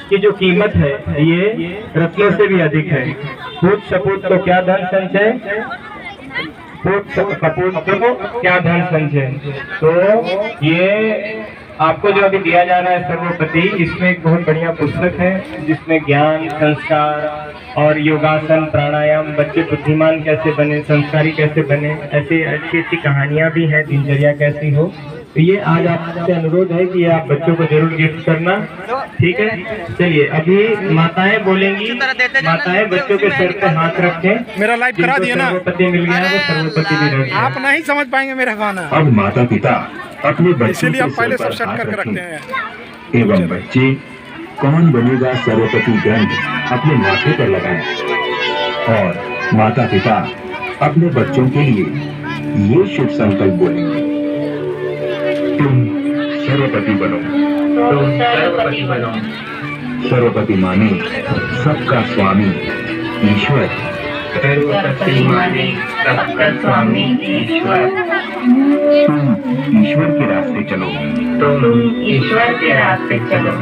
की जो कीमत है ये रत्नों से भी अधिक है। पूत सपूत को क्या धन संचय, पूत कपूत को क्या धन संचय। तो ये आपको जो अभी दिया जा रहा है सर्वोपति, इसमें एक बहुत बढ़िया पुस्तक है जिसमें ज्ञान, संस्कार और योगासन, प्राणायाम, बच्चे बुद्धिमान कैसे बने, संस्कारी कैसे बने, ऐसी अच्छी अच्छी कहानियां भी हैं, दिनचर्या कैसी हो। तो ये आज आपसे अनुरोध है कि आप बच्चों को जरूर गिफ्ट करना, ठीक है। चलिए अभी माताएं बोलेंगी, माताएं बच्चों के सर पे हाथ रखें। मेरा लाइव करा दिया ना, सर्वोपति मिल गया है, सर्वोपति भी रह गया। आप नहीं समझ पाएंगे मेरा गाना। अब माता पिता अपने बच्चों इसीलिए के आप पहले सर सब पर सेट हाथ करके रखते रखें हैं। एवं बच्चे कौन बनेगा सर्वपति ग्रंथ अपने माथे पर लगाएं और माता पिता अपने बच्चों के लिए ये शुभ संकल्प बोलेंगे, तुम सर्वपति बनो, तुम सर्वपति बनो। सर्वपति माने सबका स्वामी ईश्वर, सर्वपति माने सबका स्वामी ईश्वर। तुम ईश्वर के रास्ते चलो, तुम ईश्वर के रास्ते चलो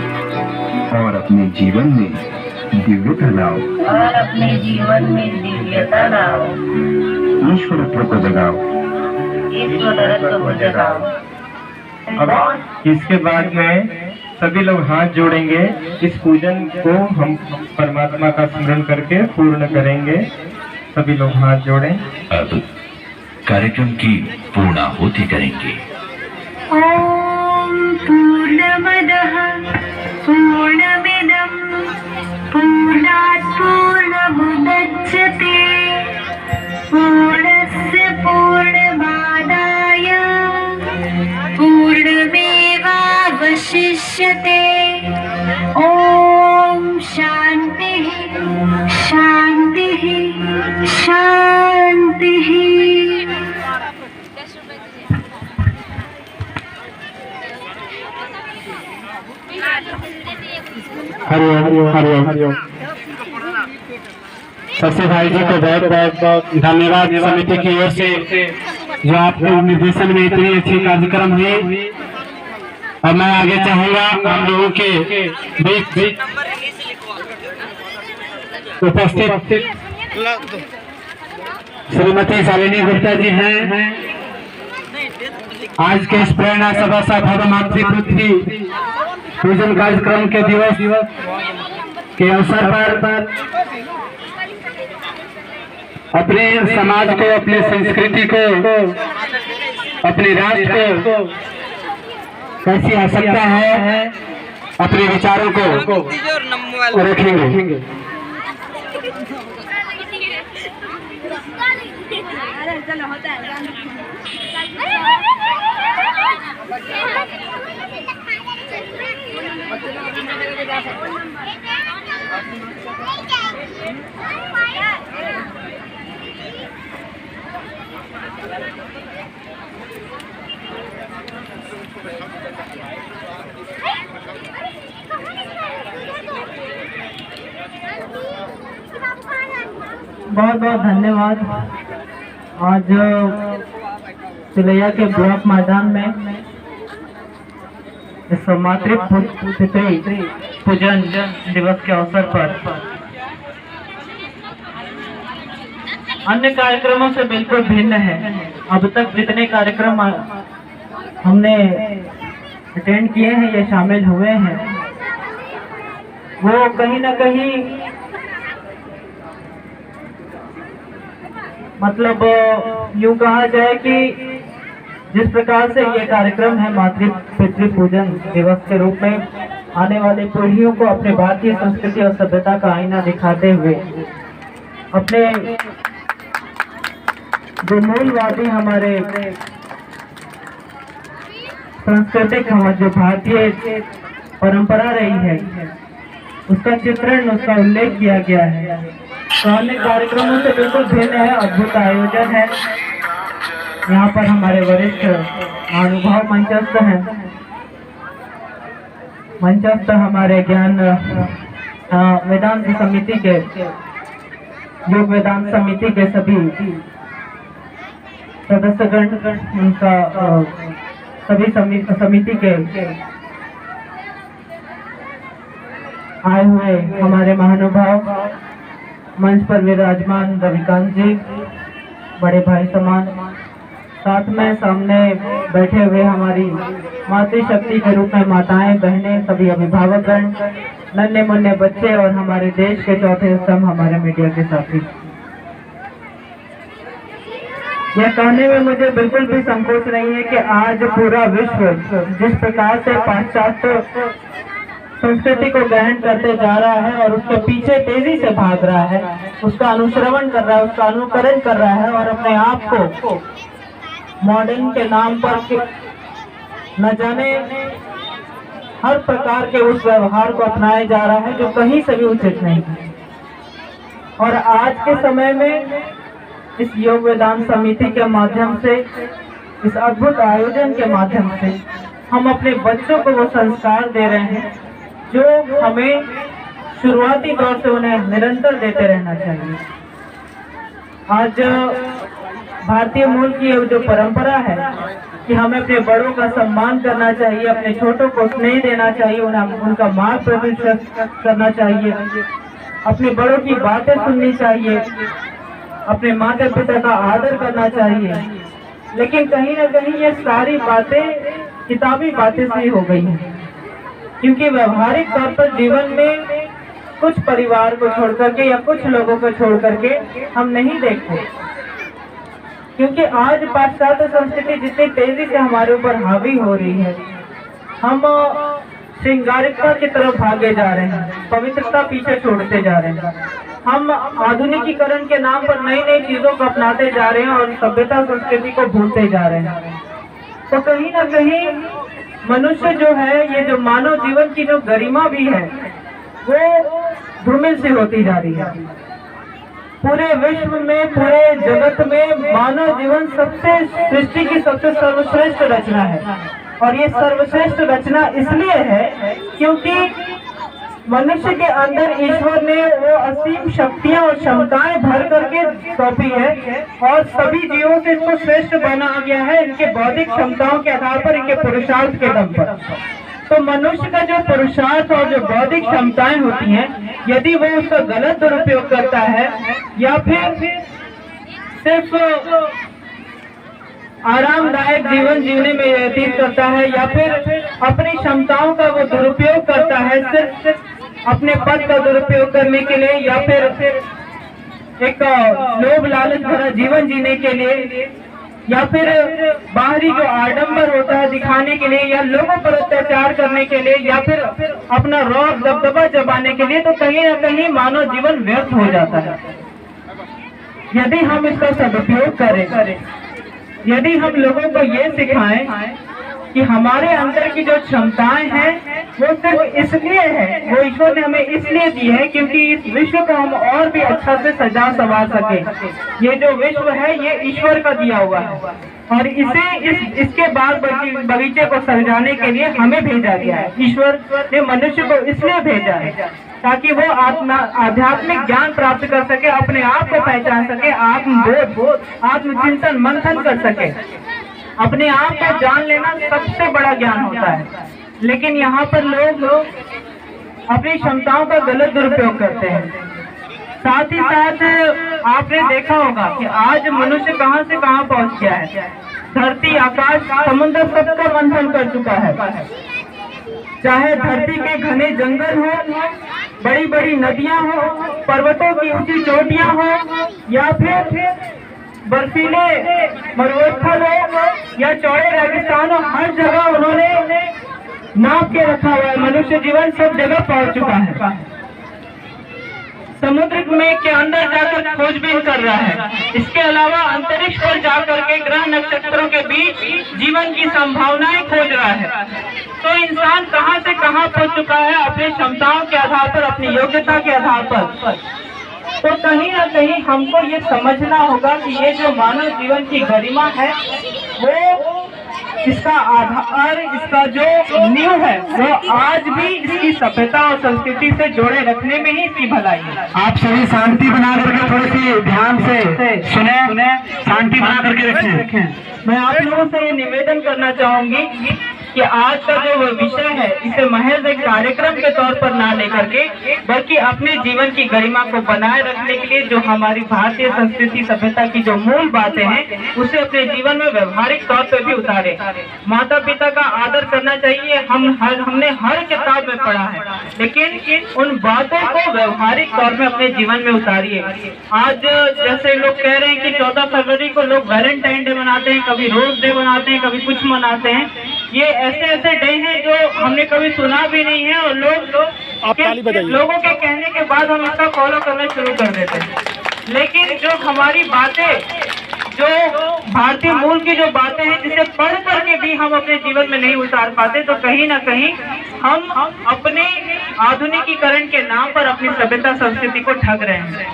और अपने जीवन में दिव्यता लाओ, और अपने जीवन में दिव्यता लाओ, ईश्वरत्व को जगाओ, ईश्वरत्व को जगाओ। अब इसके बाद में सभी लोग हाथ जोड़ेंगे, इस पूजन को हम परमात्मा का स्मरण करके पूर्ण करेंगे। सभी लोग हाथ जोड़ें। अब कार्यक्रम की पूर्णाहुति करेंगे। ओम पूर्णमदः पूर्णमिदं पूर्णात् पूर्णमुदच्यते पूर्णस्य पूर्णमादाय पूर्णमेवावशिष्यते। ओम शांतिः शांतिः शांतिः। हरिओम हरिओम हरिओम। सबसे भाई जी को बहुत बहुत धन्यवाद समिति की ओर से, जो आपके निर्देशन में इतनी अच्छी कार्यक्रम हुई। और मैं आगे चाहूंगा हम लोगों के बीच उपस्थित श्रीमती शालिनी गुप्ता जी हैं। आज के इस प्रेरणा सभा भव मातृपुत्री पूजन कार्यक्रम के दिवस के अवसर पर अपने समाज को, अपने संस्कृति को, अपने राष्ट्र को कैसी आवश्यकता है, अपने विचारों को रखेंगे। बहुत बहुत धन्यवाद। आज तिलैया के ब्लॉक मैदान में इस मातृपुत्री पूजन दिवस के अवसर पर अन्य कार्यक्रमों से बिल्कुल भिन्न है। अब तक जितने कार्यक्रम हमने अटेंड किए हैं, ये शामिल हुए हैं, वो कहीं ना कहीं मतलब यूं कहा जाए कि जिस प्रकार से ये कार्यक्रम है मातृपितृ पूजन दिवस के रूप में, आने वाली पीढ़ियों को अपने भारतीय संस्कृति और सभ्यता का आईना दिखाते हुए अपने जो मूलवादी हमारे सांस्कृतिक जो भारतीय परंपरा रही है, उसका चित्रण, उसका उल्लेख किया गया है। तो अन्य कार्यक्रमों से बिल्कुल भिन्न है, अद्भुत आयोजन है। यहाँ पर हमारे वरिष्ठ महानुभाव मंचस्थ हैं, मंचस्थ हमारे ज्ञान वेदांत समिति के, योग वेदांत समिति के सभी सदस्यगण, उनका सभी समिति के आए हुए हमारे महानुभाव, मंच पर विराजमान रविकांत जी, बड़े भाई समान, साथ में सामने बैठे हुए हमारी मातृशक्ति के रूप में माताएं, बहनें, सभी अभिभावकगण, नन्हे मुन्ने बच्चे और हमारे देश के चौथे स्तंभ हमारे मीडिया के साथी। यह कहने में मुझे बिल्कुल भी संकोच नहीं है कि आज पूरा विश्व जिस प्रकार से पाश्चात्य संस्कृति को ग्रहण करते जा रहा है और उसके पीछे तेजी से भाग रहा है, उसका अनुश्रवण कर रहा है, उसका अनुकरण कर रहा है और अपने आप को मॉडर्न के नाम पर न जाने हर प्रकार के उस व्यवहार को अपनाया जा रहा है जो कहीं से भी उचित नहीं है। और आज के समय में इस योग वेदांत समिति के माध्यम से, इस अद्भुत आयोजन के माध्यम से हम अपने बच्चों को वो संस्कार दे रहे हैं जो हमें शुरुआती दौर से उन्हें निरंतर देते रहना चाहिए। आज भारतीय मूल की जो परंपरा है कि हमें अपने बड़ों का सम्मान करना चाहिए, अपने छोटों को स्नेह देना चाहिए, उनका मार्गदर्शन करना चाहिए, अपने बड़ों की बातें सुननी चाहिए, अपने माता पिता का आदर करना चाहिए। लेकिन कहीं ना कहीं ये सारी बातें किताबी बातें सी हो गई हैं, क्योंकि व्यवहारिक तौर पर जीवन में कुछ परिवार को छोड़ करके या कुछ लोगों को छोड़ करके हम नहीं देखते, क्योंकि आज पाश्चात्य संस्कृति जितनी तेजी से हमारे ऊपर हावी हो रही है, हम श्रृंगारिकता की तरफ भागे जा रहे हैं, पवित्रता पीछे छोड़ते जा रहे हैं, हम आधुनिकीकरण के नाम पर नई नई चीजों को अपनाते जा रहे हैं और सभ्यता संस्कृति को भूलते जा रहे हैं। तो कहीं ना कहीं मनुष्य जो है, ये जो मानव जीवन की जो गरिमा भी है वो धूमिल सी होती जा रही है। पूरे विश्व में, पूरे जगत में मानव जीवन सबसे सृष्टि की सबसे सर्वश्रेष्ठ रचना है और ये सर्वश्रेष्ठ रचना इसलिए है क्योंकि मनुष्य के अंदर ईश्वर ने वो असीम शक्तियां और क्षमताएं भर करके सौंपी है और सभी जीवों से इसको श्रेष्ठ बना गया है इनके बौद्धिक क्षमताओं के आधार पर, इनके पुरुषार्थ के दम पर। तो मनुष्य का जो पुरुषार्थ और जो बौद्धिक क्षमताएं होती हैं, यदि वो उसका गलत दुरुपयोग करता है या फिर सिर्फ आरामदायक जीवन जीने में व्यतीत करता है या फिर अपनी क्षमताओं का वो दुरुपयोग करता है सिर्फ अपने पद का दुरुपयोग करने के लिए या फिर एक लोभ लालच भरा जीवन जीने के लिए या फिर बाहरी जो आडंबर होता है दिखाने के लिए या लोगों पर अत्याचार करने के लिए या फिर अपना रौब दबदबा जमाने के लिए, तो कहीं न कहीं मानव जीवन व्यर्थ हो जाता है। यदि हम इसका सदुपयोग करें, यदि हम लोगों को ये सिखाएं कि हमारे अंदर की जो क्षमताएं हैं वो सिर्फ इसलिए है, वो ईश्वर ने हमें इसलिए दी है क्योंकि इस विश्व को हम और भी अच्छा से सजा संवार सके। ये जो विश्व है ये ईश्वर का दिया हुआ है और इसके बाग बगीचे को सजाने के लिए हमें भेजा गया है। ईश्वर ने मनुष्य को इसलिए भेजा है ताकि वो आध्यात्मिक ज्ञान प्राप्त कर सके, अपने आप को पहचान सके, आत्मबोध, आत्मचिंतन, मंथन कर सके। अपने आप को जान लेना सबसे बड़ा ज्ञान होता है, लेकिन यहाँ पर लोग अपनी क्षमताओं का गलत दुरुपयोग करते हैं। साथ ही साथ आपने देखा होगा कि आज मनुष्य कहाँ से कहाँ पहुँच गया है। धरती, आकाश, समुद्र सबका मंथन कर चुका है। चाहे धरती के घने जंगल हो, बड़ी बड़ी नदियां हो, पर्वतों की ऊंची चोटियां हो या फिर बर्फीले मरुस्थल हो या चौड़े रेगिस्तान हो, हर जगह उन्होंने नाप के रखा हुआ है। मनुष्य जीवन सब जगह पहुंच चुका है। समुद्र में के अंदर जाकर खोजबीन कर रहा है। इसके अलावा अंतरिक्ष पर जाकर के ग्रह नक्षत्रों के बीच जीवन की संभावनाएं खोज रहा है। तो इंसान कहां से कहां पहुंच चुका है अपनी क्षमताओं के आधार पर, अपनी योग्यता के आधार पर। तो कहीं ना कहीं हमको ये समझना होगा कि ये जो मानव जीवन की गरिमा है वो इसका आधार, इसका जो नींव है वो आज भी इसकी सभ्यता और संस्कृति से जोड़े रखने में ही इसकी भलाई है। आप सभी शांति बना करके थोड़ी सी ध्यान से सुने, शांति बना करके रखें। मैं आप लोगों से ये निवेदन करना चाहूंगी कि आज का जो विषय है इसे महज एक कार्यक्रम के तौर पर ना लेकर के बल्कि अपने जीवन की गरिमा को बनाए रखने के लिए जो हमारी भारतीय संस्कृति सभ्यता की जो मूल बातें हैं उसे अपने जीवन में व्यवहारिक तौर पर भी उतारे। माता पिता का आदर करना चाहिए, हमने हर किताब में पढ़ा है, लेकिन उन बातों को व्यवहारिक तौर में अपने जीवन में उतारिए। आज जैसे लोग कह रहे हैं कि 14 फरवरी को लोग वैलेंटाइन डे मनाते हैं, कभी रोज डे मनाते हैं, कभी कुछ मनाते हैं। ये ऐसे ऐसे डे हैं जो हमने कभी सुना भी नहीं है और लोगों के कहने के बाद हम इसका फॉलो करना शुरू कर देते हैं। लेकिन जो हमारी बातें, जो भारतीय मूल की जो बातें हैं जिसे पढ़ करके भी हम अपने जीवन में नहीं उतार पाते, तो कहीं ना कहीं हम अपने आधुनिकीकरण के नाम पर अपनी सभ्यता संस्कृति को ठग रहे हैं।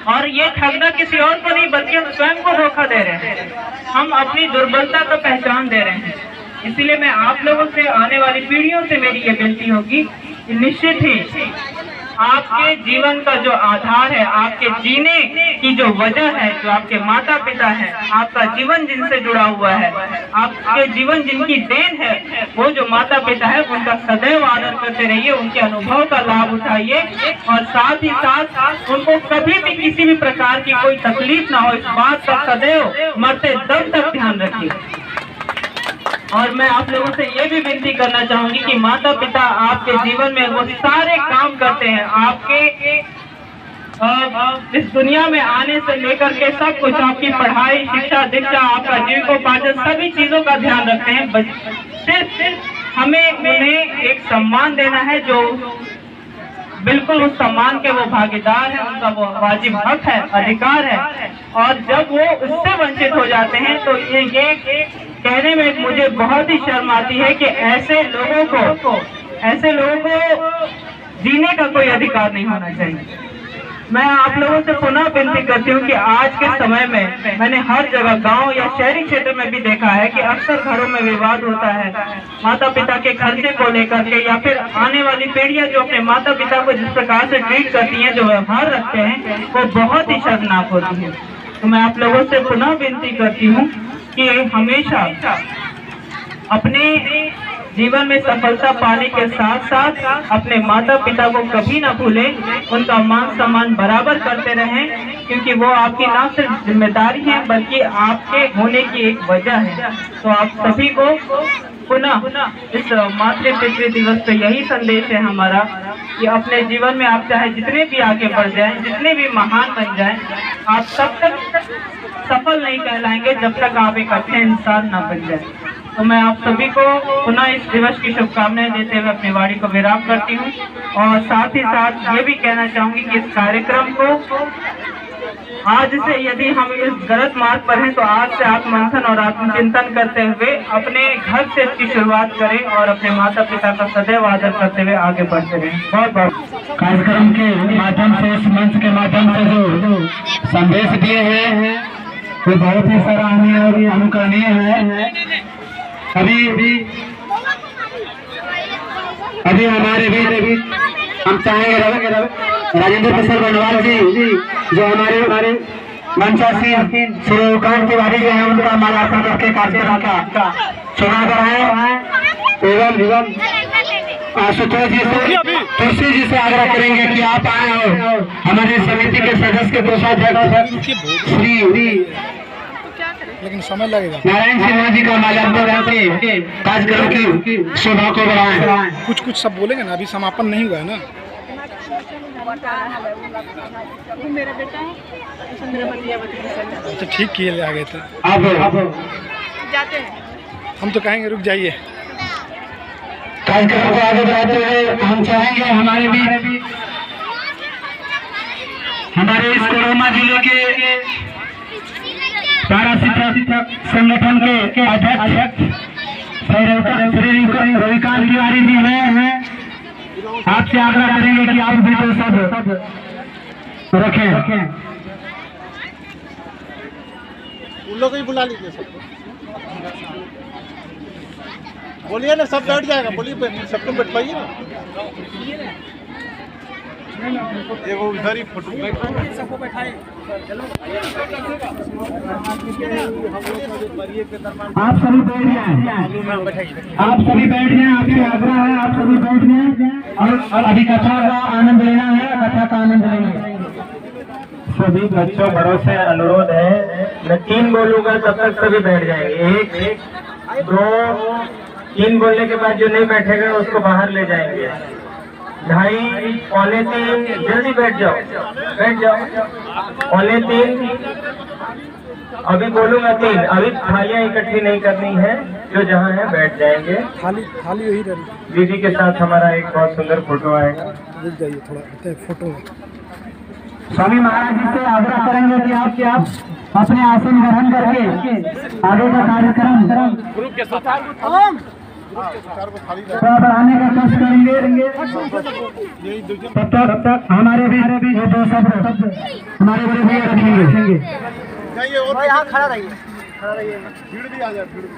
और ये ठगना किसी और को नहीं बल्कि हम स्वयं को धोखा दे रहे हैं, हम अपनी दुर्बलता को पहचान दे रहे हैं। इसीलिए मैं आप लोगों से, आने वाली पीढ़ियों से मेरी ये विनती होगी कि निश्चित ही आपके जीवन का जो आधार है, आपके जीने की जो वजह है, जो आपके माता पिता है, आपका जीवन जिनसे जुड़ा हुआ है, आपके जीवन जिनकी देन है, वो जो माता पिता है उनका सदैव आदर करते रहिए, उनके अनुभव का लाभ उठाइए और साथ ही साथ उनको कभी भी किसी भी प्रकार की कोई तकलीफ ना हो, इस बात का सदैव मरते दम तक ध्यान रखिए। और मैं आप लोगों से ये भी विनती करना चाहूंगी कि माता पिता आपके जीवन में वो सारे काम करते हैं, आपके इस दुनिया में आने से लेकर के सब कुछ, आपकी पढ़ाई, शिक्षा, दीक्षा, आपका जीविकोपार्जन, सभी चीजों का ध्यान रखते हैं। सिर्फ हमें उन्हें एक सम्मान देना है जो बिल्कुल उस सम्मान के वो भागीदार है, उनका वो वाजिब हक है, अधिकार है। और जब वो उससे वंचित हो जाते हैं तो ये कहने में मुझे बहुत ही शर्म आती है कि ऐसे लोगों को जीने का कोई अधिकार नहीं होना चाहिए। मैं आप लोगों से पुनः विनती करती हूँ कि आज के समय में मैंने हर जगह, गांव या शहरी क्षेत्र में भी देखा है कि अक्सर घरों में विवाद होता है माता पिता के खर्चे को लेकर के, या फिर आने वाली पीढ़ियां जो अपने माता पिता को जिस प्रकार से ट्रीट करती हैं, जो व्यवहार रखते हैं, वो बहुत ही शर्मनाक होती है। तो मैं आप लोगों से पुनः विनती करती हूँ कि हमेशा अपने जीवन में सफलता पाने के साथ साथ अपने माता पिता को कभी ना भूलें, उनका मान सम्मान बराबर करते रहें, क्योंकि वो आपकी ना सिर्फ जिम्मेदारी है बल्कि आपके होने की एक वजह है। तो आप सभी को पुनः इस मातृ पितृ दिवस पे यही संदेश है हमारा कि अपने जीवन में आप चाहे जितने भी आगे बढ़ जाएं, जितने भी महान बन जाएं, आप तब तक सफल नहीं कहलाएंगे जब तक आप एक अच्छे इंसान ना बन जाए। तो मैं आप सभी को पुनः इस दिवस की शुभकामनाएं देते हुए अपनी वाणी को विराम करती हूँ और साथ ही साथ ये भी कहना चाहूंगी कि इस कार्यक्रम को आज से यदि हम इस गलत मार्ग पर हैं तो आज से आत्ममंथन और आत्मचिंतन करते हुए अपने घर से इसकी शुरुआत करें और अपने माता पिता का सदैव आदर करते हुए आगे बढ़ते रहें। बहुत बहुत कार्यक्रम के माध्यम से, इस मंच के माध्यम से जो संदेश दिए हैं वो बहुत ही सराहनीय और अनुकरणीय है। अभी हमारे बीच हम चाहेंगे राजेंद्र प्रसाद बनवाल जी जो हमारे मंचासी श्रीकांत तिवारी जो है उनका माल्यार्पण करके कार्यक्रम का चुनाव कराए एवं आशुतोष जी से, तुलसी जी से आग्रह करेंगे कि आप आए हो। हमारे समिति के सदस्य के कोषाध्यक्ष श्री लेकिन समय लगेगा। नारायण सिन्हा जी का माल्यार्पण करके कार्यक्रम की शोभा को बढ़ाएं। कुछ सब बोलेंगे ना, अभी समापन नहीं हुआ है ना। अच्छा ठीक किए आ गए थे। अब हम तो कहेंगे रुक जाइए। कार्यक्रम को आगे बढ़ाते हुए हम चाहेंगे हमारे इस कोरोना जिले के पारा शिक्षक संगठन के अध्यक्ष श्री रविकांत तिवारी जी हैं। आपसे आग्रह करेंगे कि आप भी तो सब रखें। उन लोग ही बुला लीजिए सबको, बोलिए ना, सब बैठ जाएगा, बोलिए सबको बैठवाइए ना। ये वो उधर ही फोटो आप सभी बैठ जाएं, आप सभी बैठ जाएं, आपसे आग्रह है आप सभी बैठ जाएं और अभी कथा का आनंद लेना है, कथा का आनंद लेंगे। सभी बच्चों बड़ों से अनुरोध है, मैं 3 बोलूंगा तब तक सभी बैठ जाएंगे। 1 2 3 बोलने के बाद जो नहीं बैठेगा उसको बाहर ले जाएंगे। 2:30 पौने 3 जल्दी बैठ जाओ, बैठ जाओ। पौने 3 अभी बोलूंगा 3। अभी थालियां इकट्ठी नहीं करनी है, जो जहाँ है बैठ जाएंगे। थाली वही रही। दीदी के साथ हमारा एक बहुत सुंदर फोटो आएगा। रुक जाइए थोड़ा फोटो। स्वामी महाराज जी से आग्रह करेंगे कि आप अपने आसन ग्रहण करके आगे का कार्यक्रम ग्रुप के साथ बढ़ाने का कोशिश करेंगे। तब तक हमारे भी ये 2 शब्द हमारे बड़े भैया रखेंगे। जाइए और यहाँ खड़ा रहिए, भीड़ भी आ जाए, भीड़ भी।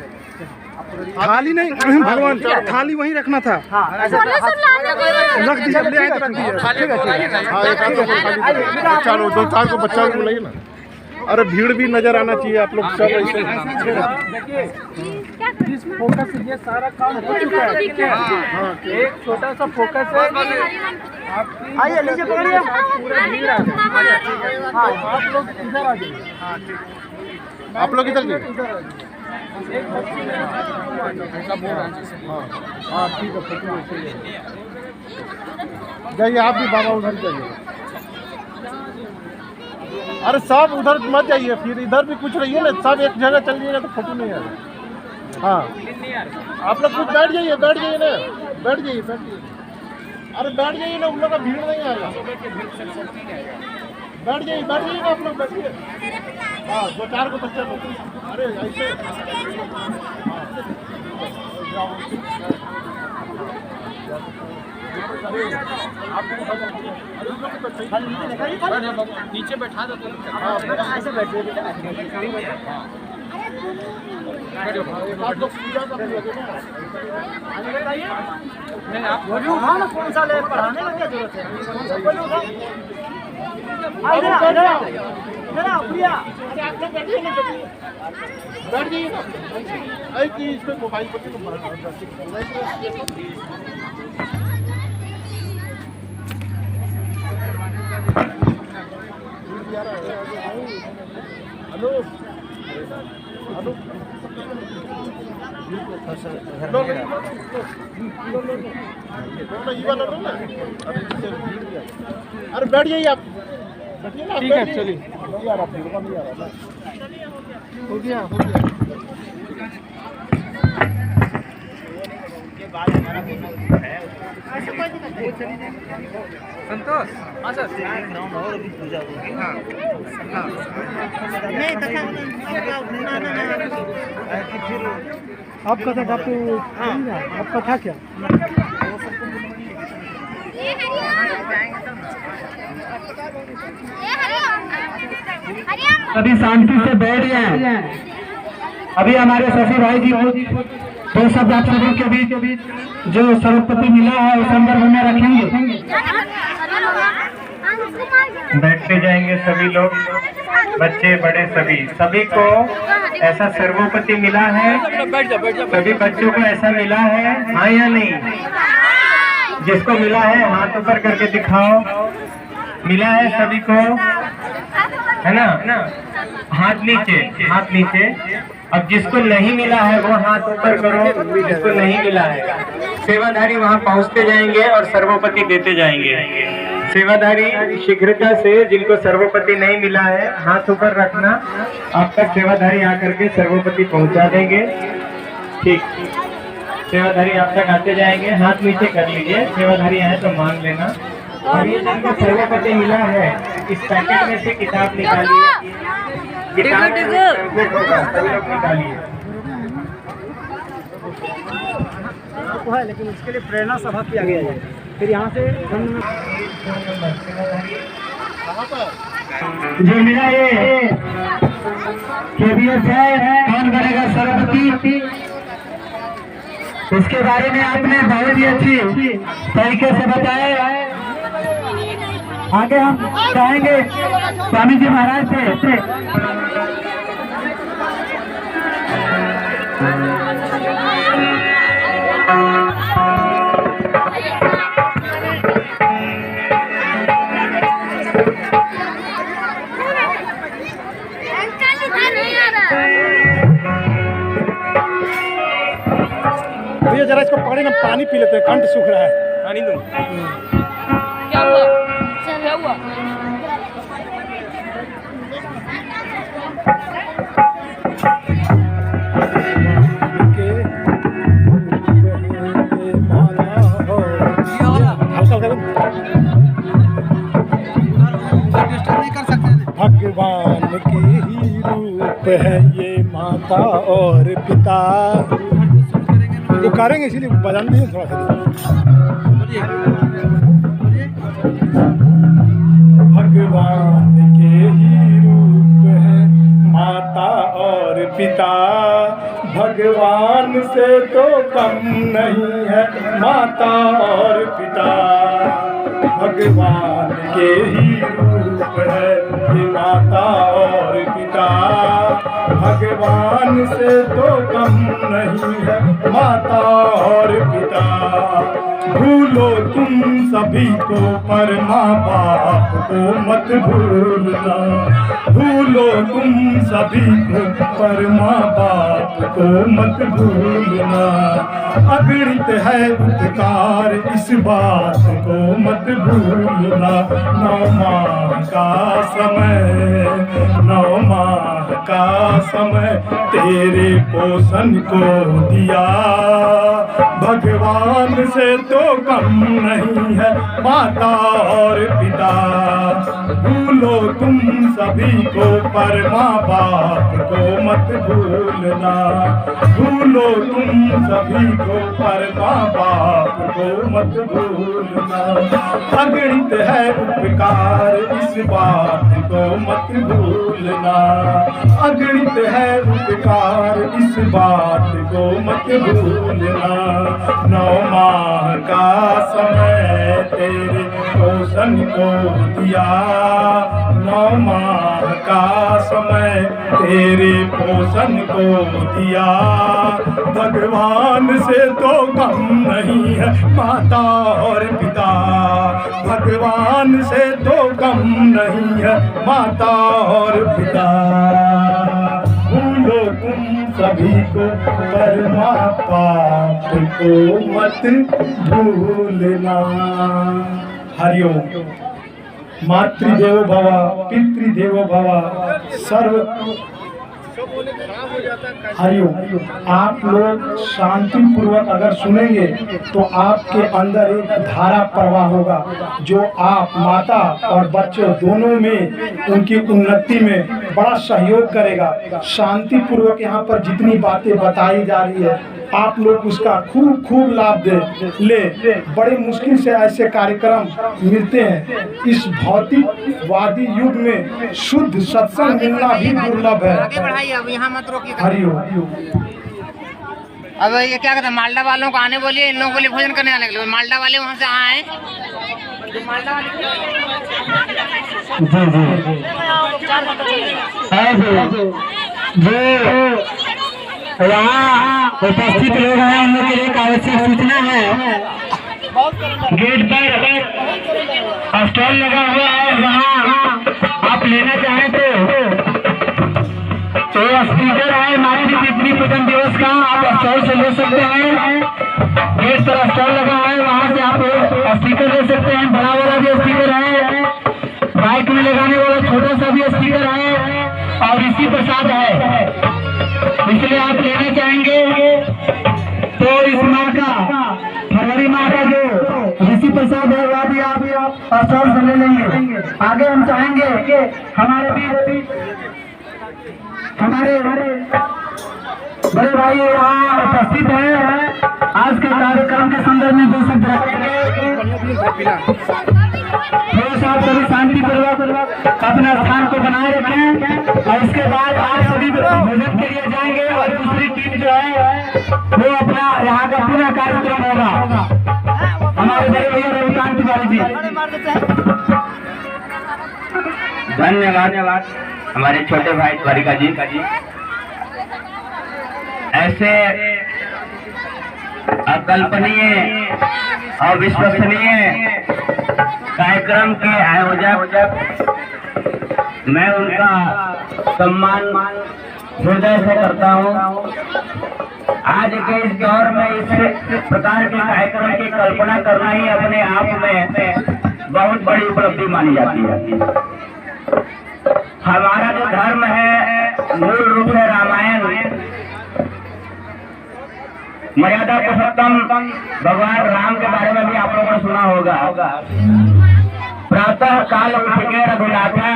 थाली नहीं भगवान, थाली वहीं रखना था। रख दीजिए, ले आए तो रख दीजिए। हाँ, एक आध को 2-4 को बच्चा को बुलाइए ना। अरे भीड़ भी नजर आना चाहिए, आप लोग सब ऐसे। जिस फोकस से ये सारा काम हो चुका है, एक छोटा सा फोकस है। आइए नीचे पकड़िए, पूरा भीड़ आ जाए। हाँ, आप लोग इधर आ जाइए, आप लोग इधर जाइए। एक बच्ची ने हाँ ठीक है, फोटो जाइए आप भी बाबा, उधर जाइए। अरे सब उधर मत जाइए, फिर इधर भी कुछ रहिए ना, सब एक जगह चल जाइएगा तो फोटो नहीं आएगा। हाँ आप लोग कुछ बैठ जाइए ना, बैठ जाइए। अरे बैठ जाइए ना, उन लोग का भीड़ नहीं आएगा। बैठ जाइए ना आप लोग, बैठिए। हाँ 2-4 को बच्चा लोग, अरे ऐसे नीचे बैठा दो। ऐसे बैठिए। कौन सा ले पढ़ाने में क्या जरूरत है? बैठ जाइए ना, ऐसे इस पे मोबाइल पर अरे बैठ जाइए आप, ठीक है चलिए। नहीं आ रहा, भीड़ का नहीं आ रहा। हो गया। संतोष, हाँ सर। आपका था आपका था क्या? अभी शांति से बैठ जाएं। अभी हमारे शशि भाई जी 2 शब्द आप सभी के बीच जो सर्वोपरि मिला है उस संदर्भ में रखेंगे। बैठते जाएंगे सभी लोग, बच्चे बड़े सभी को ऐसा सर्वोपरि मिला है। सभी बच्चों को ऐसा मिला है, हाँ या नहीं? जिसको मिला है हाथ ऊपर करके दिखाओ। मिला है सभी को, है ना? हाथ नीचे। अब जिसको नहीं मिला है वो हाथ ऊपर करो, जिसको नहीं मिला है। सेवाधारी वहाँ पहुँचते जाएंगे और सर्वोपरि देते जाएंगे। सेवाधारी शीघ्रता से, जिनको सर्वोपरि नहीं मिला है हाथ ऊपर रखना, आप तक सेवाधारी आकर के सर्वोपरि पहुँचा देंगे। ठीक, सेवाधारी आप तक आते जाएंगे। हाथ नीचे कर लीजिए, सेवाधारी आए तो मांग लेना। और ये जिनको सर्वोपरि मिला है इस पैकेट में से किताब निकालिए, किताब सभी लोग निकालिए। है, लेकिन उसके लिए प्रेरणा सभा किया गया है। फिर यहाँ से जो मिला ये KBS है, कौन बनेगा सर्वोपरि, उसके बारे में आपने बहुत ही अच्छी तरीके से बताया है। आगे हम चाहेंगे स्वामी जी महाराज से भैया जरा इसको पकड़े ना, पानी पी लेते हैं, कंठ सूख रहा है। पानी दो। क्या हुआ? क्या हुआ? भगवान के ही रूप है ये माता और पिता। जो करेंगे इसीलिए बजान दीजिए थोड़ा सा। भगवान के ही रूप है माता और पिता, भगवान से तो कम नहीं है माता और पिता। भगवान के ही रूप है ये माता और पिता, भगवान से तो कम नहीं है माता और पिता। भूलो तुम सभी को पर माँ बाप को मत भूलना, भूलो तुम सभी को पर माँ बाप को मत भूलना। अगणित है उपकार इस बात को मत भूलना। 9 माह का समय, 9 माह का समय तेरे पोषण को दिया, भगवान से तो कम नहीं है माता और पिता। भूलो तुम सभी को पर माँ बाप को मत भूलना, भूलो तुम सभी को पर माँ बाप को मत भूलना। अगणित है उपकार इस बात को मत भूलना, अगणित है उपकार इस बात को मत भूलना। 9 माह का समय तेरे पोषण को दिया, 9 माह का समय तेरे पोषण को दिया, भगवान से तो कम नहीं है माता और पिता। भगवान से तो कम नहीं है माता और पिता। भूलो तुम सभी को पर माँ बाप को मत भूलना। हरिओम। मातृदेवो भव, पितृदेवो भव, सर्व हरिओम। आप लोग शांति पूर्वक अगर सुनेंगे तो आपके अंदर एक धारा प्रवाह होगा जो आप माता और बच्चों दोनों में उनकी उन्नति में बड़ा सहयोग करेगा। शांति पूर्वक यहाँ पर जितनी बातें बताई जा रही है आप लोग उसका खूब खूब लाभ ले। बड़े मुश्किल से ऐसे कार्यक्रम मिलते हैं। इस भौतिकवादी युग में शुद्ध सत्संग मिलना भी दुर्लभ है। अब यहाँ मत रोकिए। हरिओम। अब ये क्या कहते हैं, मालदा वालों को आने बोलिए, इन लोगों के लिए भोजन करने आने के लिए। मालदा वाले वहाँ से आए, मालदा वाले जो यहाँ उपस्थित लोग हैं उन लोग के लिए एक आवश्यक सूचना है। गेट पर स्टॉल लगा हुआ है, वहाँ आप लेना चाहें तो स्पीकर है मातृ पूजन दिवस का, आप स्टॉल से ले सकते हैं। गेट पर स्टॉल लगा है, वहाँ से आप स्पीकर ले सकते हैं। बड़ा वाला भी स्पीकर है, बाइक में लगाने वाला छोटा सा भी स्पीकर है और ऋषि प्रसाद है। इसलिए आप लेना चाहेंगे तो इस माह का, फरवरी माह का जो ऋषि प्रसाद है वह भी आप स्टॉल से ले लेंगे। आगे हम चाहेंगे कि हमारे बड़े भाई यहाँ उपस्थित हैं। आज के कार्यक्रम के संदर्भ में 2 शब्द रखेंगे। थोड़ा सा आप सभी शांति पूर्वक अपना स्थान को बनाए रखें और इसके बाद आप सभी भोजन के लिए जाएंगे और दूसरी टीम जो है वो अपना यहाँ का पूरा कार्यक्रम होगा। हमारे बड़े भैया रविकांत तिवारी जी। धन्यवाद हमारे छोटे भाई द्वारिका जी। ऐसे अकल्पनीय और विश्वसनीय कार्यक्रम के आयोजक मैं उनका सम्मान हृदय से करता हूँ। आज के इस दौर में इस प्रकार के कार्यक्रम की कल्पना करना ही अपने आप में बहुत बड़ी उपलब्धि मानी जाती है। हमारा जो धर्म है मूल रूप से रामायण, मर्यादा पुरुषोत्तम भगवान राम के बारे में भी आप लोगों ने सुना होगा। प्रातः काल उठ के रघुनाथा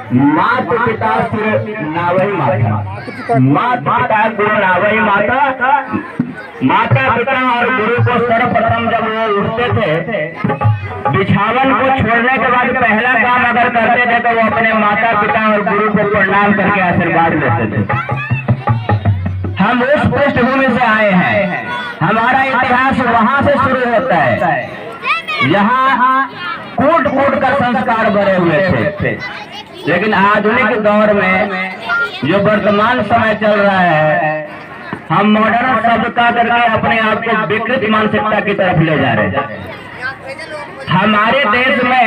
मात पिता सिर नावई माता, मात पिता गुरु नावई माता। माता पिता और गुरु को सर्वप्रथम जब वो उठते थे, बिछावन को छोड़ने के बाद पहला काम अगर करते थे तो वो अपने माता पिता और गुरु को प्रणाम करके आशीर्वाद लेते थे। हम उस पृष्ठभूमि से आए हैं, हमारा इतिहास वहां से शुरू होता है जहाँ कूट कूट कर संस्कार भरे हुए थे। लेकिन आधुनिक दौर में जो वर्तमान समय चल रहा है, हम मॉडर्न शब्द का करके अपने आप को विकृत मानसिकता की तरफ ले जा रहे हैं। हमारे देश में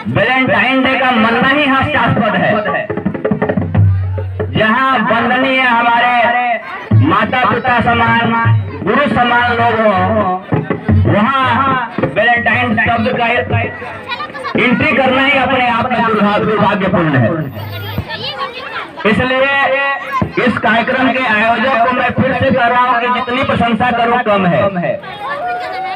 वैलेंटाइन डे का मनना ही हास्यास्पद है। जहाँ वंदनीय हमारे माता पिता समान, गुरु समान लोग हों, वहाँ वैलेंटाइन शब्द का एंट्री करना ही अपने आप में दुर्भाग्यपूर्ण है। इसलिए इस कार्यक्रम के आयोजक को मैं फिर से कह रहा हूँ कि जितनी प्रशंसा करूँ कम है।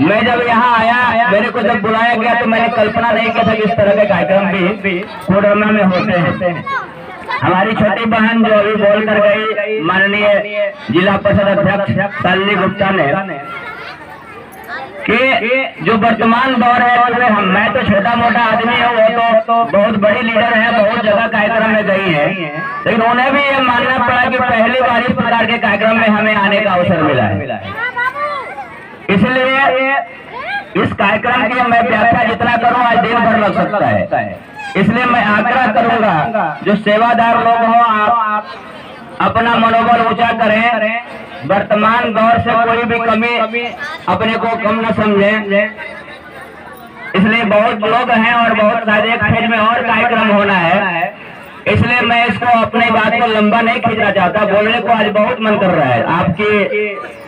मैं जब यहाँ आया, मेरे को जब बुलाया गया तो मैंने कल्पना नहीं किया था कि इस तरह के कार्यक्रम भी कोडरमा में होते हैं। हमारी छोटी बहन जो अभी बोल कर गई, माननीय जिला परिषद अध्यक्ष शालिनी गुप्ता ने, कि जो वर्तमान दौर है उसमें मैं तो छोटा मोटा आदमी हूँ, वो तो बहुत बड़ी लीडर है, बहुत जगह कार्यक्रम में गई है, लेकिन उन्हें भी ये मानना पड़ा कि पहली बार इस प्रकार के कार्यक्रम में हमें आने का अवसर मिला है। इसलिए इस कार्यक्रम की मैं व्याख्या जितना करूँ आज दिन भर लग सकता है। इसलिए मैं आग्रह करूंगा जो सेवादार लोग हों, आप अपना मनोबल ऊंचा करें। वर्तमान दौर से कोई भी कमी अपने को कम न समझें। इसलिए बहुत लोग हैं और बहुत सारे एक फेज में और कार्यक्रम होना है, इसलिए मैं इसको अपनी बात को लंबा नहीं खींचना चाहता। बोलने को आज बहुत मन कर रहा है।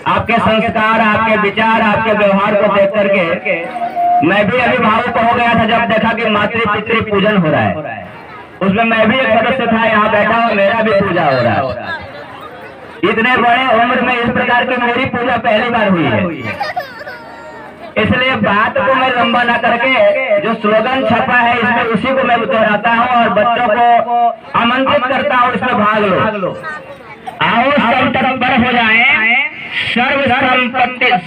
आपके संस्कार, आपके विचार, आपके व्यवहार को देख करके मैं भी अभी भावुक हो गया था जब देखा कि मातृ पितृ पूजन हो रहा है। उसमें मैं भी एक सदस्य था, यहाँ बैठा हुआ, मेरा भी पूजा हो रहा है। इतने बड़े उम्र में इस प्रकार की मेरी पूजा पहली बार हुई है। इसलिए बात को मैं लंबा ना करके जो स्लोगन छपा है इसमें उसी को मैं दोहराता हूँ और बच्चों को आमंत्रित करता हूँ इसमें भाग लो। आओ सब तत्पर हो जाएं,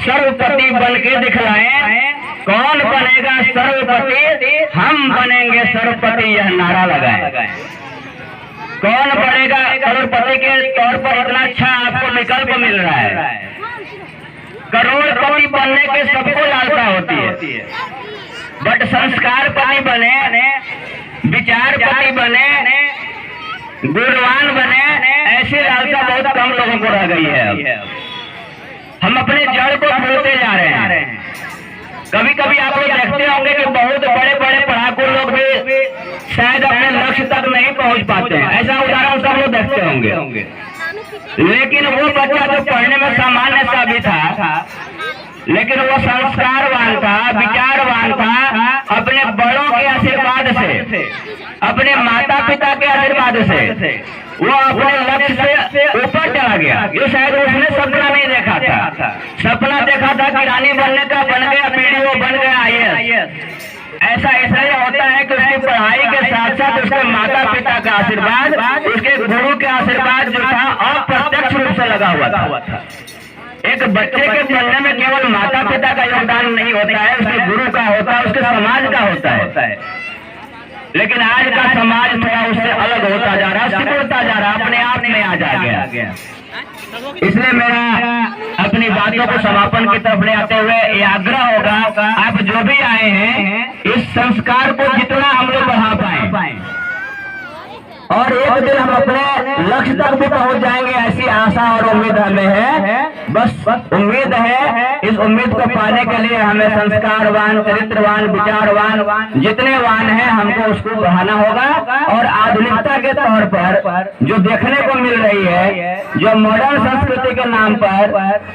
सर्वपति बन के दिखलाएं। कौन बनेगा सर्वपति? हम बनेंगे सर्वपति, यह नारा लगाएं। कौन बनेगा करोड़पति के तौर पर इतना अच्छा आपको विकल्प मिल रहा है। करोड़पति बनने के सबको लालसा होती है, बट संस्कारपति बने, विचारपति बने, गुणवान बने, ऐसी लालसा बहुत कम लोगों को रह गई है। हम अपने जड़ को भूलते जा रहे हैं। कभी कभी आप लोग देखते होंगे कि बहुत बड़े बड़े पढ़ाकू लोग भी शायद अपने लक्ष्य तक नहीं पहुंच पाते हैं। ऐसा उदाहरण सब लोग देखते होंगे। लेकिन वो बच्चा जो पढ़ने में सामान्य सा भी था, लेकिन वो संस्कारवान था, विचारवान था। अपने बड़ों के आशीर्वाद से, अपने माता पिता के आशीर्वाद से वो अपने लक्ष्य से ऊपर चला गया। जो शायद उसने सपना नहीं देखा था। सपना देखा था कि रानी बनने का, बन गया पीडीओ, बन गया IAS। ऐसा इसलिए होता है कि उसकी पढ़ाई के साथ साथ उसके माता पिता का आशीर्वाद, उसके गुरु के आशीर्वाद जो था अप्रत्यक्ष रूप से लगा हुआ था। एक बच्चे के पढ़ने में केवल माता पिता का योगदान नहीं होता है, उसके गुरु का होता है, उसके समाज का होता है। लेकिन आज का समाज थोड़ा उससे अलग होता जा रहा है, सिकुड़ता जा रहा है, अपने आप में आ जा गया। इसलिए मेरा अपनी बातों को समापन की तरफ ले आते हुए ये आग्रह होगा, आप जो भी आए हैं इस संस्कार को जितना हम लोग और एक दिन हम अपने लक्ष्य तक भी पहुंच जाएंगे, ऐसी आशा और उम्मीद हमें है। बस उम्मीद है, इस उम्मीद को पाने के लिए हमें संस्कारवान, चरित्रवान, विचारवान जितने वान हैं हमको उसको बढ़ाना होगा। और आधुनिकता के तौर पर जो देखने को मिल रही है, जो मॉडर्न संस्कृति के नाम पर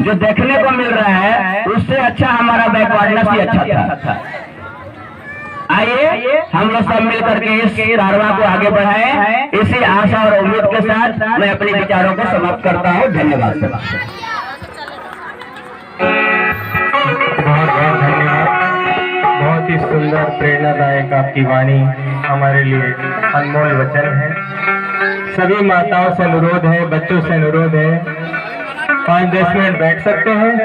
जो देखने को मिल रहा है, उससे अच्छा हमारा बैकवर्डनेस ही अच्छा था। आइए हम लोग सब मिल करके इस कारवां को आगे बढ़ाएं। इसी आशा और उम्मीद के साथ मैं अपने विचारों को समाप्त करता हूँ। धन्यवाद। बहुत बहुत धन्यवाद। बहुत ही सुंदर प्रेरणादायक आपकी वाणी हमारे लिए अनमोल वचन है। सभी माताओं से अनुरोध है, बच्चों से अनुरोध है, 5-10 मिनट बैठ सकते हैं?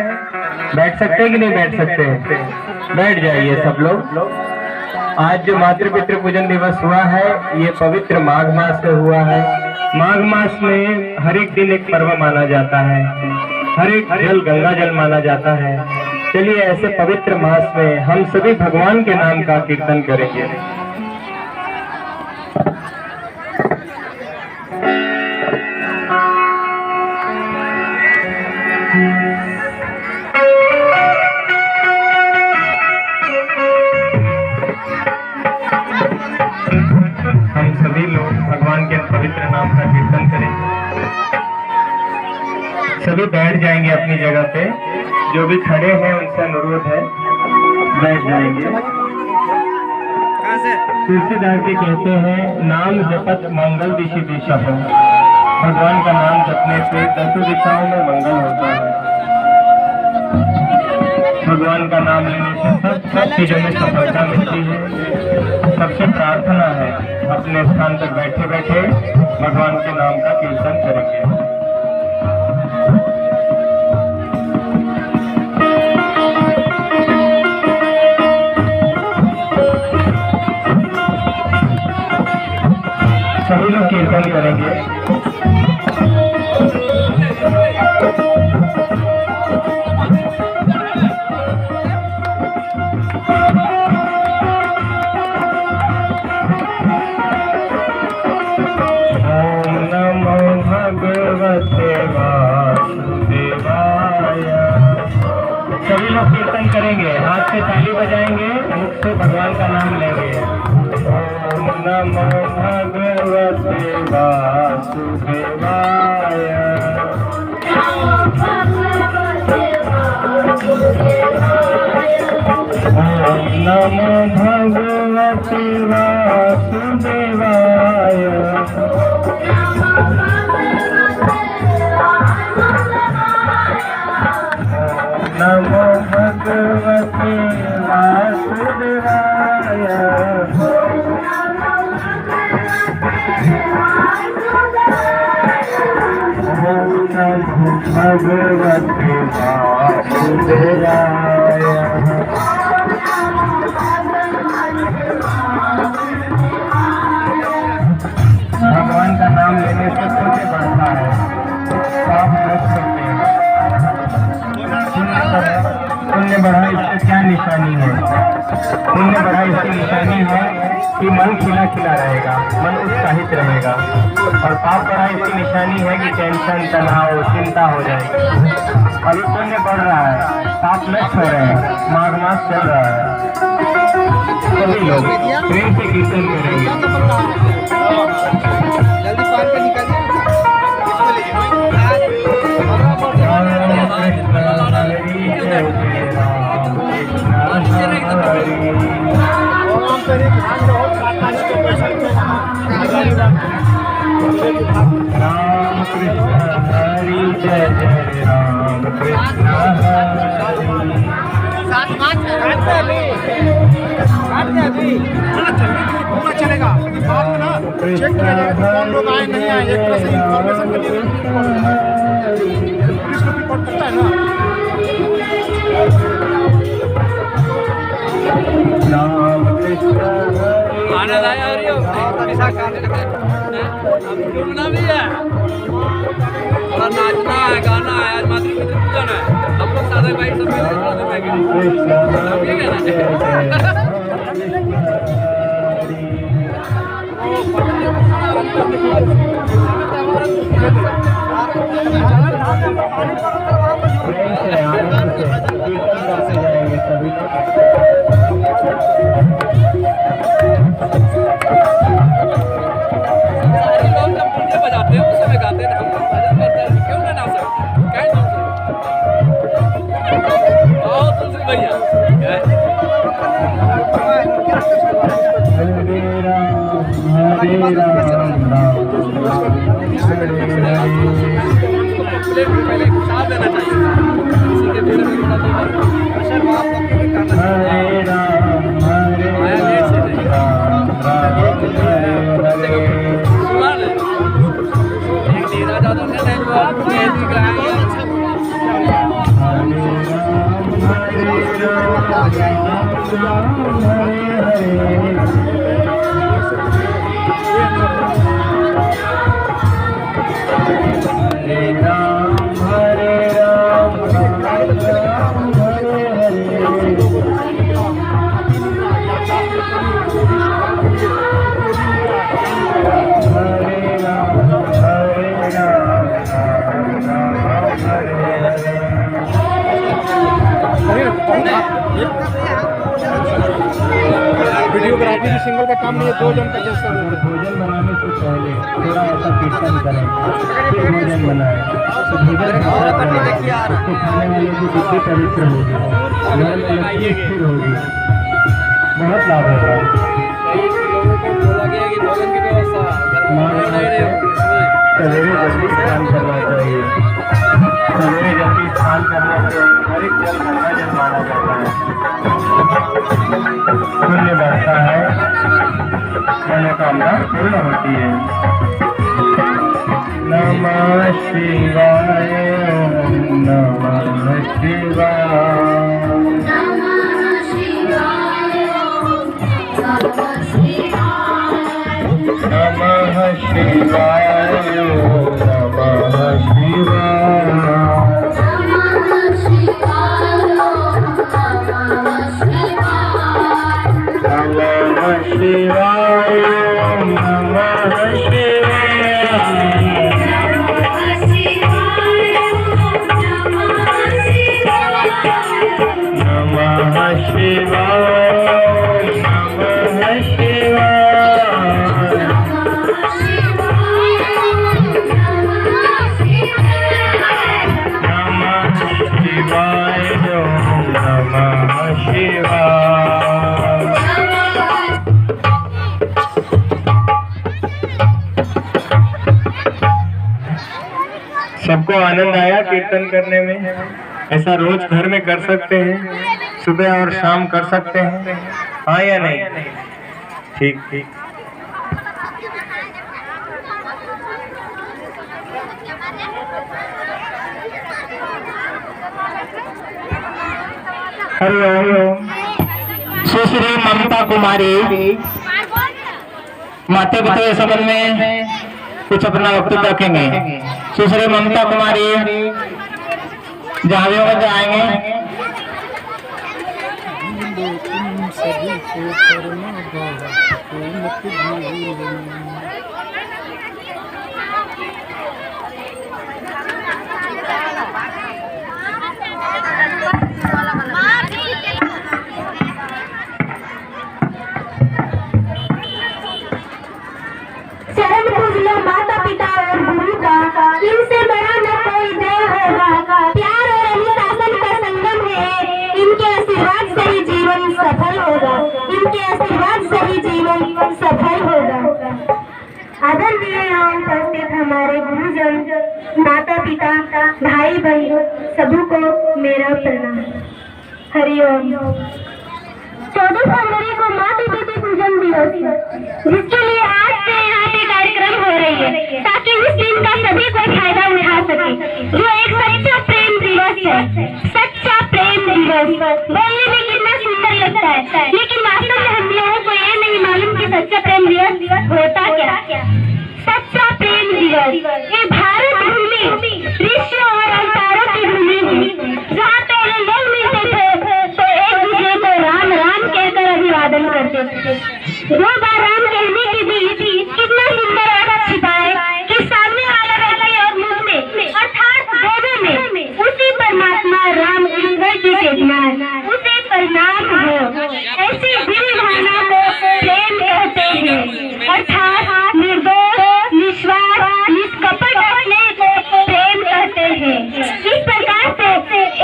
बैठ सकते हैं कि नहीं बैठ सकते? बैठ जाइए सब लोग। आज जो मातृ पितृ पूजन दिवस हुआ है, ये पवित्र माघ मास में हुआ है। माघ मास में हर एक दिन एक पर्व माना जाता है, हर एक जल गंगा जल माना जाता है। चलिए ऐसे पवित्र मास में हम सभी भगवान के नाम का कीर्तन करेंगे। हम सभी लोग भगवान के पवित्र नाम का कीर्तन करेंगे। सभी बैठ जाएंगे अपनी जगह पे। जो भी खड़े हैं उनसे अनुरोध है, बैठ जाएंगे। तुलसीदास जी कहते हैं, नाम जपत मंगल दिशि दिशा हो। भगवान का नाम जपने से 10 दिशाओं में मंगल होता है। भगवान का नाम लेने से सब चीजों में सफलता मिलती है। सबसे प्रार्थना है, अपने स्थान पर बैठे बैठे भगवान के नाम का कीर्तन करेंगे। सभी लोग कीर्तन करेंगे। सभी लोग कीर्तन करेंगे, हाथ से ताली बजाएंगे, मुख से भगवान का नाम लेंगे। ओम नमो भगवते वासुदेवाय। ओम नमो भगवते वासुदेवाय। नमो भगवते वासुदेवाय। ओम नमो भगवते वासुदेवाय। भगवान का नाम लेने से पुण्य बढ़ता है, पाप नष्ट होते हैं। पुण्य बढ़ा इसकी क्या निशानी है? पुण्य बढ़ा इसकी निशानी है कि मन खिला खिला रहेगा, मन उत्साहित रहेगा। और पाप बढ़ा इसकी निशानी है कि टेंशन, तनाव, चिंता हो जाएगी। अभी पुण्य बढ़ रहा है, पाप नष्ट हो रहे हैं, माघ मास चल रहा है। सभी लोग प्रेम से कीर्तन करेंगे। राम कृष्ण हरि जय जय राम कृष्ण पूरा चलेगा। बाद में ना चेक किया जाएगा कौन लोग आए नहीं आए, एक तरह से इंफॉर्मेशन के लिए पुलिस को रिपोर्ट करता है ना। राम कृष्ण आना लाया आ रही हो पैसा काटने लगे। अब जुड़ना भी है और नाचना है, गाना है, आज मातृ पितृ पूजन है। हम लोग सादा भाई सब मिलकर कृष्ण बजाते हैं उस समय गाते हैं, हम लोग भजन करते हैं, क्यों ना नाच सकते? क्या आओ तुलसी भैया। पहले साथ देना चाहिए, इसी के विषय में थोड़ा वीडियोग्राफी की सिंगल का काम नहीं है, 2 जन का जैसा भोजन बनाने से पहले थोड़ा ऐसा कीर्तन करें, फिर भोजन बनाए तो भोजन उसको खाने वाले की बुद्धि पवित्र होगी, घर में लक्ष्मी स्थिर होगी, बहुत लाभ होगा। सवेरे जल्दी स्नान करना चाहिए, सवेरे जल्दी स्नान करने से हर एक जल गंगा जल माना जाता है, पुण्य बढ़ता है, मनोकामना पूर्ण होती है। नमः शिवाय, नमः शिवाय, नमः शिवाय, नमः शिवाय, नमः शिवाय, नमः शिवाय, नमः सबको आनंद आया कीर्तन करने में? ऐसा रोज घर में कर सकते हैं, सुबह और शाम कर सकते हैं, हाँ या नहीं? ठीक ठीक। हरिओम। सुश्री ममता कुमारी माता पिता के संबंध में कुछ अपना वक्तव्य रखेंगे। सुश्री ममता कुमारी जहाँ भी होंगे जाएंगे। चरण पूज लो माता पिता और गुरु का, इनसे बड़ा न कोई देव होगा। प्यार और अनुशासन का संगम है, इनके आशीर्वाद से ही जीवन सफल होगा, इनके आशीर्वाद से ही जीवन सफल होगा। आदरणीय यहाँ उपस्थित हमारे गुरुजन, माता पिता, भाई बहन सभी को मेरा प्रणाम। हरिओम। 14 फरवरी को माता पिता पूजन दिवस है, जिसके लिए आज से यहाँ पे कार्यक्रम हो रही है, ताकि इस दिन का सभी को फायदा उठा सके। जो एक सच्चा प्रेम दिवस है, सच्चा प्रेम दिवस बोलने में कितना सुंदर लगता है, लेकिन वास्तव में हम लोगों को ये नहीं मालूम कि सच्चा प्रेम दिवस होता क्या। सच्चा प्रेम दिवस ये भारत भूमि ऋषियों और अवतारों की भूमि है, जहाँ पहले लोग मिलते थे तो एक दूसरे को राम राम कहकर अभिवादन करते थे। 2 बार राम कहने के बीच कितना सुंदर और अच्छा छिपाए कि सामने वाला व्यक्ति और मुझ में अर्थात दोनों में उसी परमात्मा राम ईश्वर की चेतना उसे परिणाम हो। ऐसी दिव्य भावना को प्रेम कहते हैं, अर्थात निर्दोष निस्वार्थ निष्कपट अपने को प्रेम कहते हैं। इस प्रकार से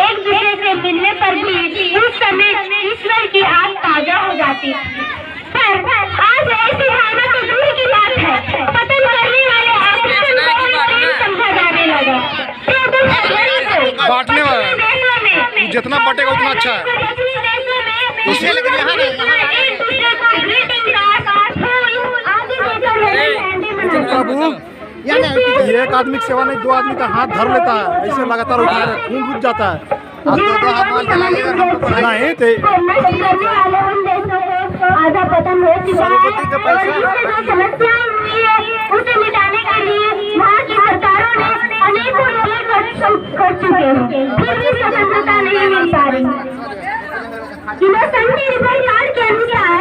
एक दूसरे से मिलने पर भी उस समय ईश्वर की आग ताजा हो जाती है। पर आज ऐसी भावना तो दूर की बात है, पतन करने वाले आकर्षण को प्रेम समझा जाने लगा। बांटने वाला जितना बटेगा उतना अच्छा है। उसे एक दूसरे को ग्रीटिंग कार्ड फूल आदि देकर प्रभु ये एक आदमी की सेवा नहीं, 2 आदमी का हाथ धर लेता है, ऐसे लगातार उठा रहे, खून रुक जाता है। नहीं आधा पतन हो चुका है और जिससे जो समस्याएं हुई है उसे मिटाने के लिए वहाँ की सरकारों ने अनेकों लोग कर चुके हैं, फिर भी स्वतंत्रता नहीं मिल पा रही। यूनिवर्सिटी रिपोर्ट कार्ड के अनुसार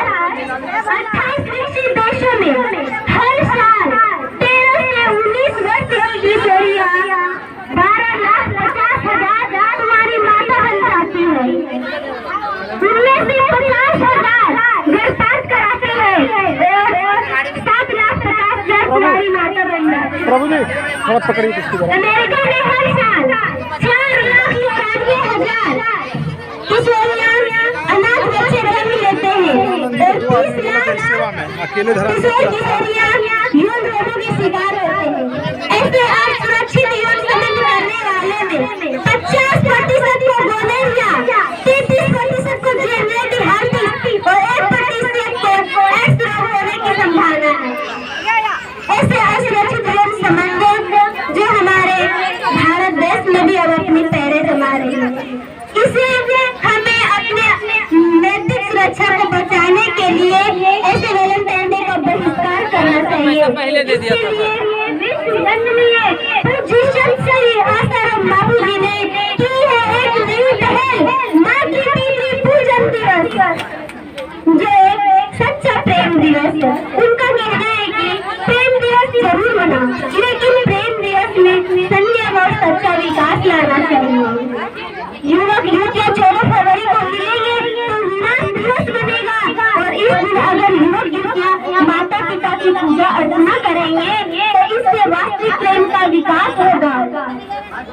28 विकसित देशों में हर साल 13 से 19 वर्ष की किशोरियां 12,50,000 हमारी माता बन जाती है। उनमें से 50,000 गर्भपात कराते हैं और 7,50,000 हमारी माता बन जाती है। प्रभु जी बहुत पकड़ी इसकी तरह। अमेरिका में हर साल 4,91,000 किशोरियां अनाथ बच्चे जन्म लेते हैं और 30 लाख किशोरियां यौन रोगों के शिकार होते हैं। ऐसे असुरक्षित यौन संबंध करने वाले में 50% को गोnorrhea, 33% को जेनेटिक हार्ट और 1% को एड्स रोग होने की संभावना है। ऐसे असुरक्षित यौन संबंध जो हमारे भारत देश में भी अब अपनी पैरें जमा रही है। इसीलिए हमें अपने नैतिक सुरक्षा को बचाने के लिए ऐसे वैलेंटाइन डे का बहिष्कार करना चाहिए। पहले दे दिया था। आसाराम बाबू जी ने की है एक नई पहल मातृ पूजन दिवस, जो एक सच्चा प्रेम दिवस है। उनका कहना है कि प्रेम दिवस जरूर मनाओ, लेकिन प्रेम दिवस में संयम और सच्चा विकास लाना चाहिए। युवक युवतियाँ 14 फरवरी को मिलेंगे तो विनाश दिवस बनेगा और इस दिन अगर युवक युवतियाँ माता पिता की पूजा अर्चना करेंगे तो इससे वास्तविक प्रेम का विकास होगा।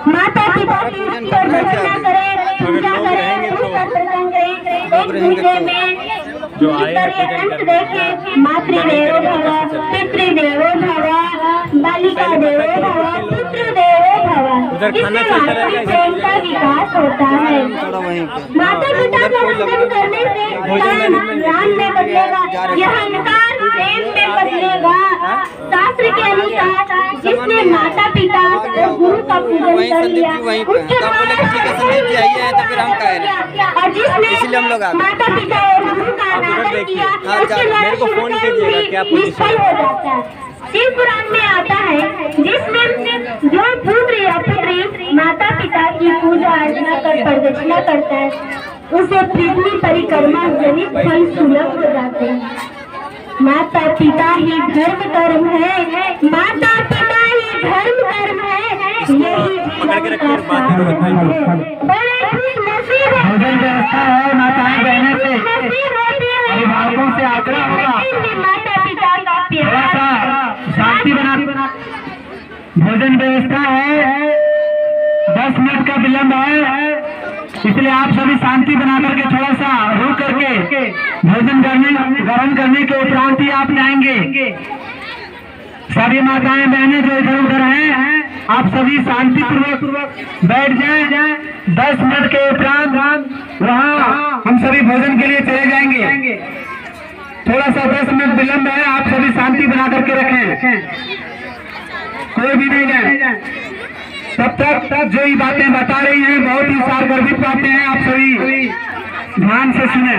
माता पिता की अर्चना करें, पूजा करें, उसका प्रसंग करें, एक दूसरे में अंत देखें। मातृदेवो भव, पितृदेवो भव, बालिका देवो भव, पुत्रदेवो भव। इससे वास्तविक प्रेम का विकास होता है। माता पिता का वंदन करने से काम ज्ञान में बदलेगा, यह अहंकार प्रेम में बदलेगा। शास्त्र के अनुसार जिसने माता पिता और गुरु का पूजन कर लिया और जिसने माता पिता और गुरु का आदर किया उसके द्वारा निष्फल हो जाता है। शिव पुराण में आता है जिसमें जो पुत्र या पुत्री माता पिता की पूजा अर्चना कर प्रदक्षिणा करता है उसे पृथ्वी परिक्रमा जनित फल सुलभ हो जाते हैं। माता पिता ही धर्म कर्म है, माता पिता ही धर्म कर्म है, यही जीवन का सार है। बड़े खुश नसीब है माताएं बहनें से अभिभावकों से आग्रह होगा माता पिता का प्यार शांति बना। भोजन व्यवस्था है, 10 मिनट का विलम्ब है, इसलिए आप सभी शांति बना करके थोड़ा सा रुक करके भोजन ग्रहण करने के उपरांत ही आप जाएंगे। सभी माताएं बहनें जो इधर उधर हैं आप सभी शांति पूर्वक बैठ जाएं। 10 मिनट के उपरांत वहाँ हम सभी भोजन के लिए चले जाएंगे। थोड़ा सा 10 मिनट विलम्ब है, आप सभी शांति बना करके रखें, कोई भी नहीं जाए। तब तक जो ये बातें बता रही हैं बहुत ही सारगर्भित बातें हैं, आप सभी ध्यान से सुने।